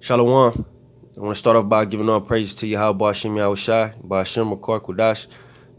Shalom. I want to start off by giving all praise to Yahweh Ba'Shem Yahushai, Ba'Shem Makar Kudash.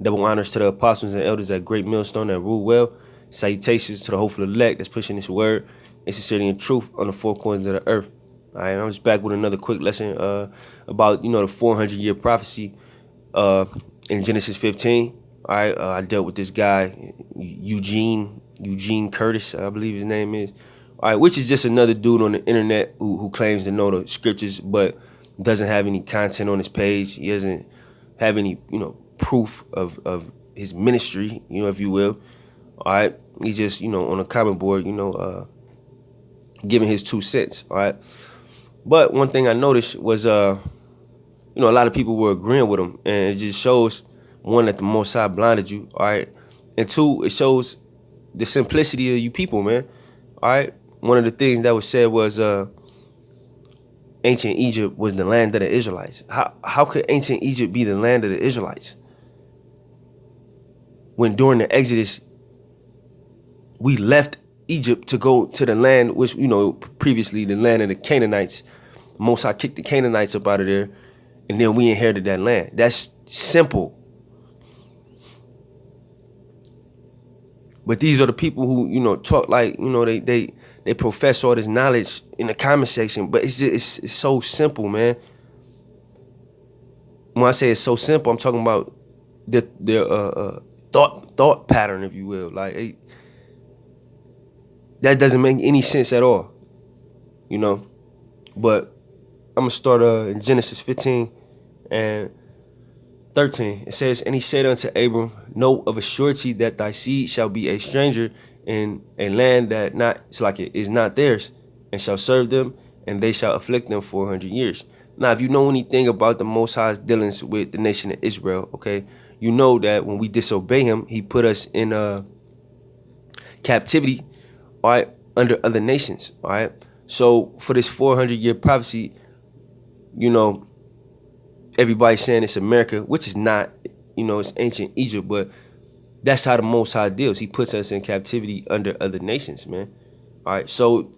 Double honors to the apostles and elders at Great Millstone that rule well. Salutations to the hopeful elect that's pushing this word and sincerity and truth on the four corners of the earth. All right, I'm just back with another quick lesson about the 400-year prophecy in Genesis 15. All right, I dealt with this guy Eugene Curtis, I believe his name is. All right, which is just another dude on the internet who claims to know the scriptures, but doesn't have any content on his page. He doesn't have any, proof of his ministry, if you will. All right, he just, on a comment board, giving his 2 cents. All right, but one thing I noticed was, a lot of people were agreeing with him, and it just shows, one, that the Most High blinded you. All right, and two, it shows the simplicity of you people, man. All right. One of the things that was said was ancient Egypt was the land of the Israelites. How could ancient Egypt be the land of the Israelites when during the Exodus we left Egypt to go to the land which, previously the land of the Canaanites. Moses kicked the Canaanites up out of there, and then we inherited that land. That's simple. But these are the people who, talk like, they profess all this knowledge in the comment section, but it's so simple, man. When I say it's so simple, I'm talking about their thought pattern, if you will. Like, that doesn't make any sense at all, But I'm gonna start in Genesis 15 and 13. It says, "And he said unto Abram, Know of a surety that thy seed shall be a stranger in a land that is not theirs, and shall serve them, and they shall afflict them 400 years." Now, if you know anything about the Most High's dealings with the nation of Israel, okay, you know that when we disobey him, he put us in captivity, all right, under other nations, all right. So for this 400-year prophecy, everybody's saying it's America, which is not, it's ancient Egypt, but that's how the Most High deals. He puts us in captivity under other nations, man. All right, so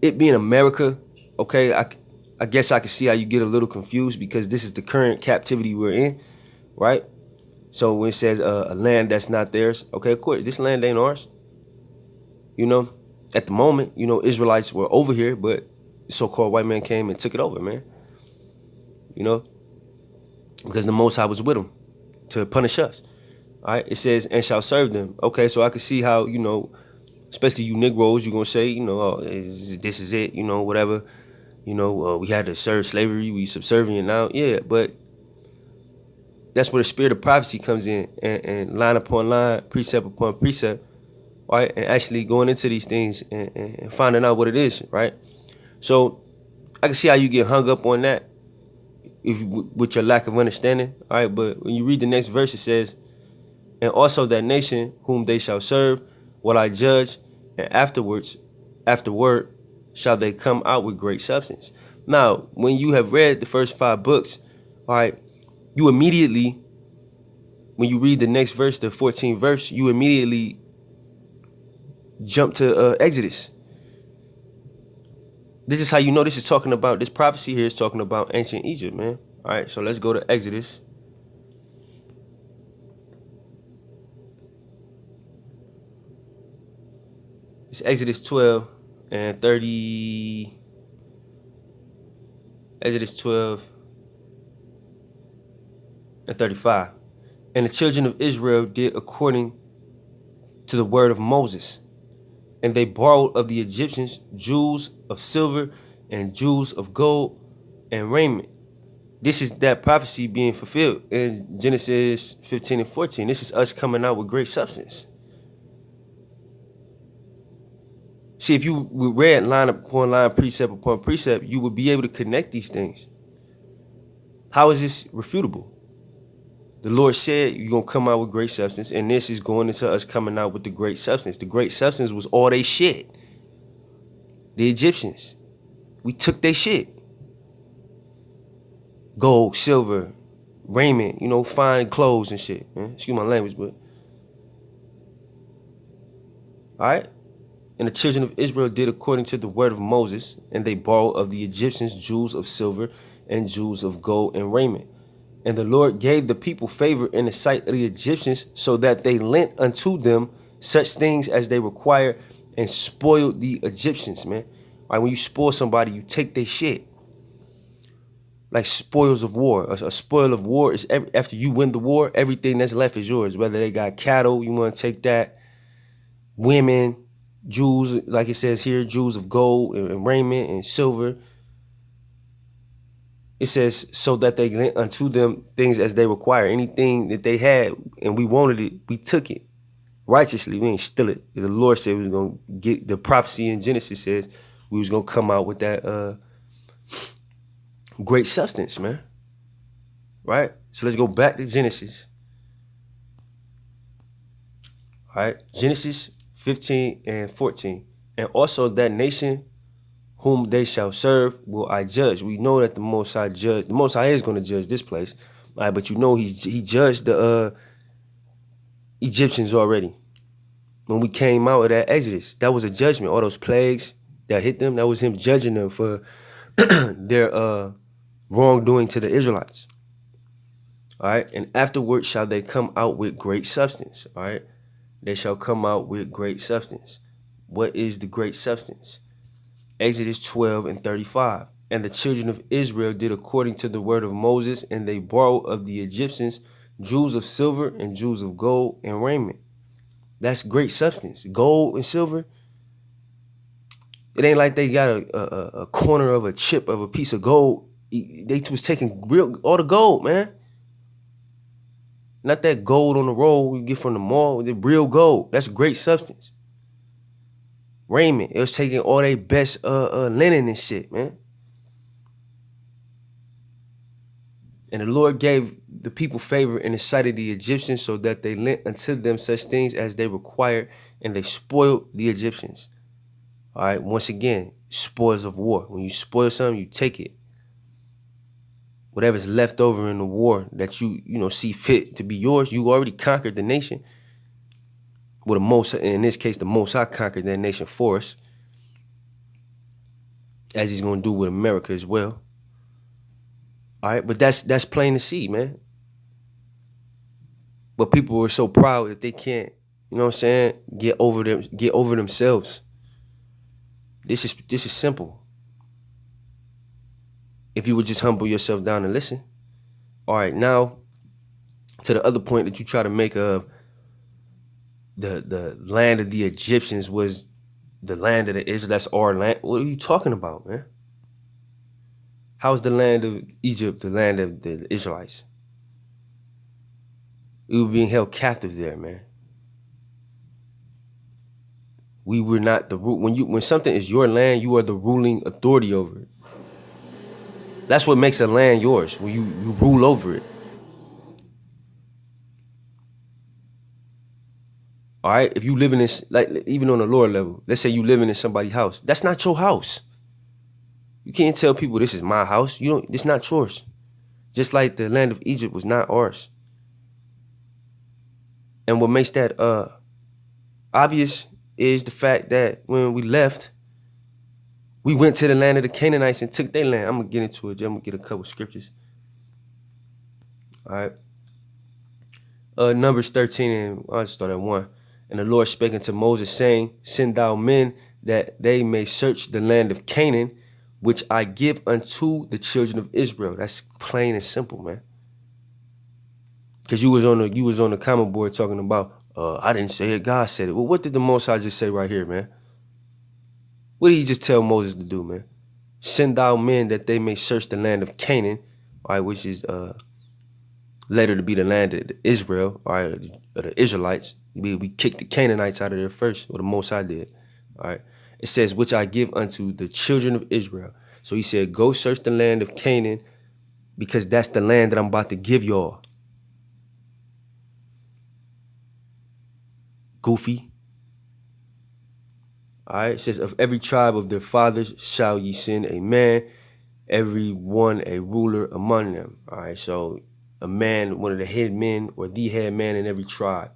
it being America, okay, I guess I can see how you get a little confused because this is the current captivity we're in, right? So when it says a land that's not theirs, okay, of course, this land ain't ours. At the moment, Israelites were over here, but the so-called white man came and took it over, man. Because the Most High was with them to punish us. All right, it says, "And shall serve them." Okay, so I can see how, especially you Negroes, you're going to say, this is it, whatever. We had to serve slavery, we subservient now. Yeah, but that's where the spirit of prophecy comes in and line upon line, precept upon precept, right? And actually going into these things and finding out what it is, right? So I can see how you get hung up on that with your lack of understanding, all right? But when you read the next verse, it says, "And also that nation whom they shall serve will I judge, and afterward shall they come out with great substance." Now, when you have read the first 5 books, all right, you immediately, when you read the next verse, the 14th verse, you immediately jump to Exodus. This is how you know this is talking about, this prophecy here is talking about ancient Egypt, man. All right, so let's go to Exodus. It's Exodus 12 and 30. Exodus 12 and 35. "And the children of Israel did according to the word of Moses. And they borrowed of the Egyptians jewels of silver and jewels of gold and raiment." This is that prophecy being fulfilled in Genesis 15 and 14. This is us coming out with great substance. See, if you read line upon line, precept upon precept, you would be able to connect these things. How is this refutable? The Lord said you're going to come out with great substance, and this is going into us coming out with the great substance. The great substance was all they shit. The Egyptians. We took their shit. Gold, silver, raiment, fine clothes and shit, man. Excuse my language, but. All right? And the children of Israel did according to the word of Moses, and they borrowed of the Egyptians jewels of silver and jewels of gold and raiment. And the Lord gave the people favor in the sight of the Egyptians, so that they lent unto them such things as they required, and spoiled the Egyptians, man. All right, when you spoil somebody, you take their shit. Like spoils of war. A spoil of war is after you win the war, everything that's left is yours. Whether they got cattle, you want to take that. Women, jewels, like it says here, jewels of gold and raiment and silver. It says, so that they lent unto them things as they require. Anything that they had and we wanted it, we took it. Righteously, we ain't steal it. The Lord said we was going to get, the prophecy in Genesis says we was going to come out with that great substance, man. Right? So let's go back to Genesis. All right? Genesis 15 and 14. And also that nation whom they shall serve will I judge. We know that the Most High judge. The Most High is going to judge this place. All right, but you know he judged the Egyptians already. When we came out of that Exodus, that was a judgment. All those plagues that hit them, that was him judging them for their wrongdoing to the Israelites. All right, and afterwards shall they come out with great substance. All right, they shall come out with great substance. What is the great substance? Exodus 12 and 35. And the children of Israel did according to the word of Moses, and they borrowed of the Egyptians jewels of silver and jewels of gold and raiment. That's great substance. Gold and silver. It ain't like they got a corner of a chip of a piece of gold. They was taking all the gold, man. Not that gold on the roll you get from the mall. The real gold. That's great substance. Raiment. It was taking all their best linen and shit, man. And the Lord gave the people favor in the sight of the Egyptians, so that they lent unto them such things as they required, and they spoiled the Egyptians. All right, once again, spoils of war. When you spoil something, you take it. Whatever's left over in the war that you see fit to be yours, you already conquered the nation. Well, in this case, the Most High conquered that nation for us, as he's going to do with America as well. All right, but that's plain to see, man. But people are so proud that they can't, you know what I'm saying, get over themselves. This is simple. If you would just humble yourself down and listen. All right, now to the other point that you try to make of the land of the Egyptians was the land of the Israelites. That's our land. What are you talking about, man? How is the land of Egypt the land of the Israelites? We were being held captive there, man. We were not the rule. When something is your land, you are the ruling authority over it. That's what makes a land yours, when you rule over it. All right, if you live in this, like even on a lower level, let's say you living in somebody's house, that's not your house. You can't tell people this is my house. It's not yours. Just like the land of Egypt was not ours. And what makes that obvious is the fact that when we left, we went to the land of the Canaanites and took their land. I'm going to get into it. I'm going to get a couple scriptures. All right. Numbers 13, and I'll start at 1. And the Lord spake unto Moses, saying, Send thou men, that they may search the land of Canaan, which I give unto the children of Israel. That's plain and simple, man. Because you was on the comment board talking about, I didn't say it, God said it. Well, what did the Most High just say right here, man? What did he just tell Moses to do, man? Send out men that they may search the land of Canaan, all right, which is later to be the land of Israel, all right, the Israelites. We kicked the Canaanites out of there first, or the Most High did. All right. It says, which I give unto the children of Israel. So he said, go search the land of Canaan, because that's the land that I'm about to give y'all. Goofy. All right, it says, of every tribe of their fathers shall ye send a man, every one a ruler among them. All right, so a man, one of the head men or the head man in every tribe,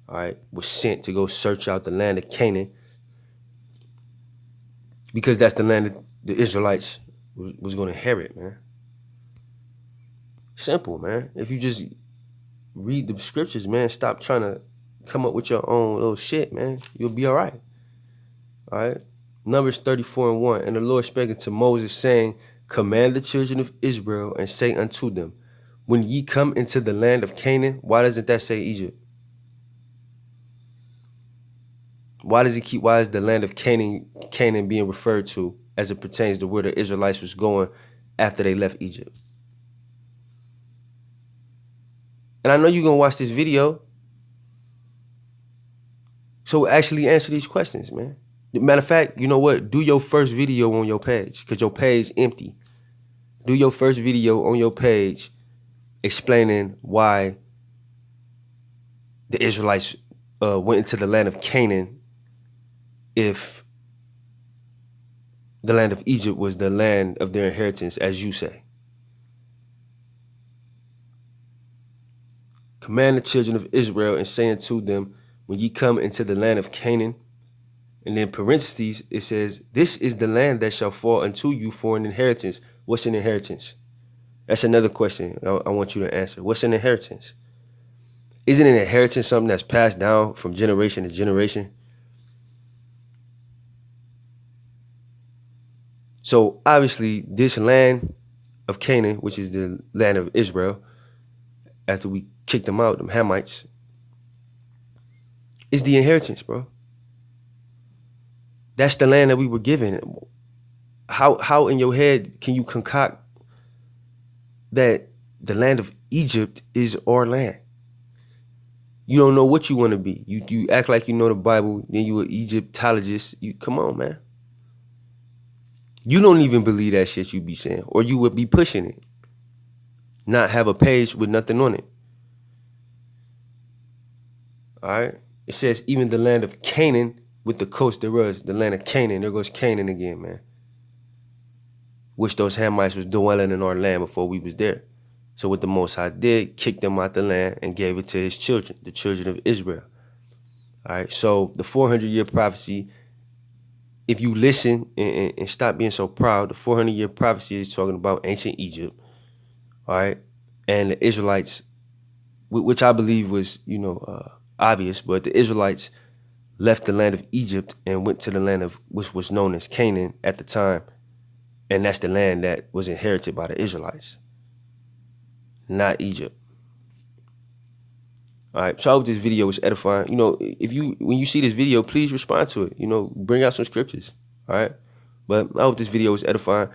all right, was sent to go search out the land of Canaan, because that's the land that the Israelites was going to inherit, man. Simple, man. If you just read the scriptures, man, stop trying to come up with your own little shit, man. You'll be all right. All right. Numbers 34:1. And the Lord spake unto Moses, saying, command the children of Israel and say unto them, when ye come into the land of Canaan, why doesn't that say Egypt? Why is the land of Canaan being referred to as it pertains to where the Israelites was going after they left Egypt? And I know you're going to watch this video, so actually answer these questions, man. Matter of fact, you know what? Do your first video on your page, because your page empty. Do your first video on your page explaining why the Israelites went into the land of Canaan if the land of Egypt was the land of their inheritance, as you say. Command the children of Israel and say unto them, when ye come into the land of Canaan, and then parentheses, it says, this is the land that shall fall unto you for an inheritance. What's an inheritance? That's another question I want you to answer. What's an inheritance? Isn't an inheritance something that's passed down from generation to generation? So obviously this land of Canaan, which is the land of Israel, after we kicked them out, them Hamites, is the inheritance, bro. That's the land that we were given. How in your head can you concoct that the land of Egypt is our land? You don't know what you want to be. You act like you know the Bible, then you an Egyptologist. Come on, man. You don't even believe that shit you be saying, or you would be pushing it. Not have a page with nothing on it. All right. It says even the land of Canaan with the coast thereof, the land of Canaan. There goes Canaan again, man. Which those Hamites was dwelling in our land before we was there. So what the Most High did, kicked them out the land and gave it to his children, the children of Israel. All right. So the 400-year prophecy, if you listen and stop being so proud, the 400-year prophecy is talking about ancient Egypt. All right. And the Israelites, which I believe was, obvious, but the Israelites left the land of Egypt and went to the land of which was known as Canaan at the time. And that's the land that was inherited by the Israelites, not Egypt. All right. So I hope this video was edifying. When you see this video, please respond to it. Bring out some scriptures. All right. But I hope this video was edifying.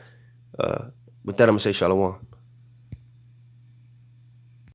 With that, I'm going to say shalom.